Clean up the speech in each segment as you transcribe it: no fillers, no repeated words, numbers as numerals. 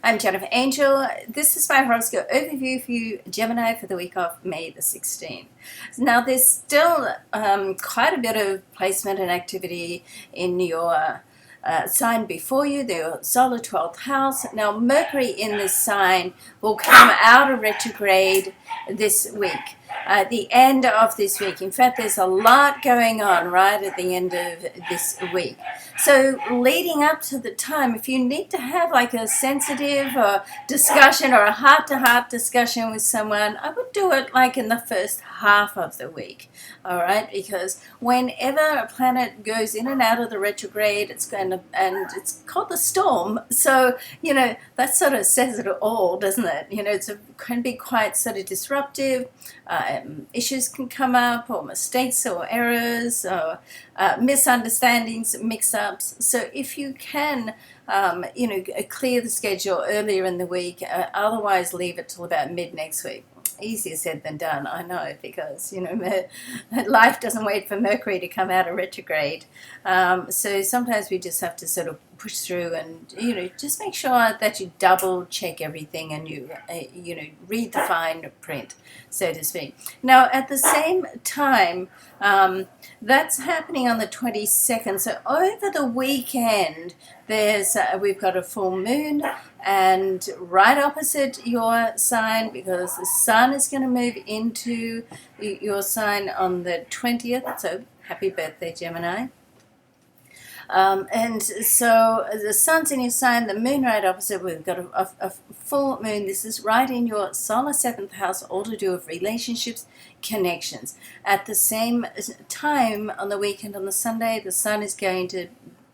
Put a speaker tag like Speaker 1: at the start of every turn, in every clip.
Speaker 1: I'm Jennifer Angel. This is my horoscope overview for you, Gemini, for the week of May the 16th. Now, there's still quite a bit of placement and activity in your sign before you, the solar 12th house. Now, Mercury in this sign will come out of retrograde this week. At the end of this week. In fact, there's a lot going on right at the end of this week. So leading up to the time, if you need to have like a sensitive discussion or a heart-to-heart discussion with someone, I would do it like in the first half of the week, all right? Because whenever a planet goes in and out of the retrograde, it's going to, and it's called the storm. So, that sort of says it all, doesn't it? It can be quite sort of disruptive. Issues can come up, or mistakes or errors or misunderstandings, mix-ups. So if you can clear the schedule earlier in the week, otherwise leave it till about mid next week. Easier said than done, I know, because life doesn't wait for Mercury to come out of retrograde. So sometimes we just have to sort of push through and just make sure that you double check everything and you read the fine print, so to speak. Now, at the same time, that's happening on the 22nd. So over the weekend, we've got a full moon, and right opposite your sign, because the sun is going to move into your sign on the 20th. So happy birthday, Gemini. And so the sun's in your sign, the moon right opposite. We've got a full moon. This is right in your solar 7th house, all to do with relationships, connections. At the same time, on the weekend, on the Sunday, the sun is going to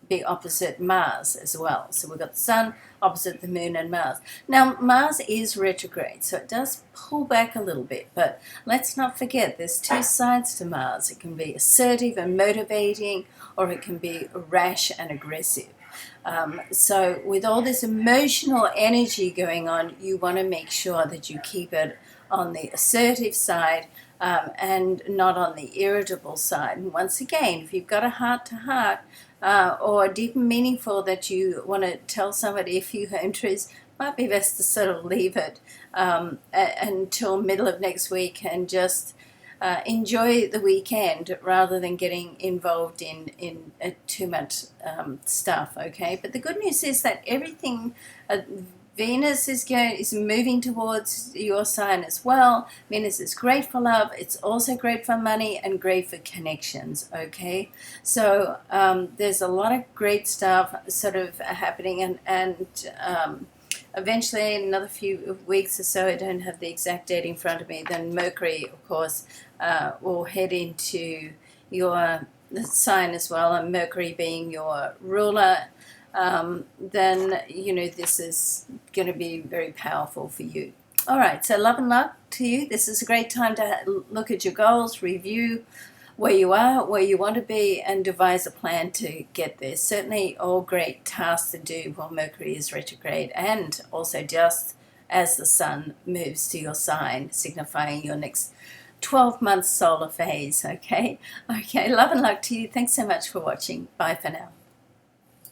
Speaker 1: be opposite Mars as well. So we've got the sun opposite the moon and Mars. Now, Mars is retrograde, so it does pull back a little bit, but let's not forget there's two sides to Mars. It can be assertive and motivating, or it can be rash and aggressive. So with all this emotional energy going on, you want to make sure that you keep it on the assertive side and not on the irritable side. And once again, if you've got a heart-to-heart or deep and meaningful that you want to tell somebody a few home truths, might be best to sort of leave it until middle of next week and just enjoy the weekend rather than getting involved in too much stuff, okay? But the good news is that everything, Venus is moving towards your sign as well. Venus is great for love. It's also great for money and great for connections, okay? So there's a lot of great stuff sort of happening, and eventually in another few weeks or so, I don't have the exact date in front of me, then Mercury, of course, will head into your sign as well, and Mercury being your ruler, then this is going to be very powerful for you. All right, so love and luck to you. This is a great time to look at your goals, review where you are, where you want to be, and devise a plan to get there. Certainly all great tasks to do while Mercury is retrograde, and also just as the sun moves to your sign, signifying your next 12-month solar phase, okay? Okay, love and luck to you. Thanks so much for watching. Bye for now.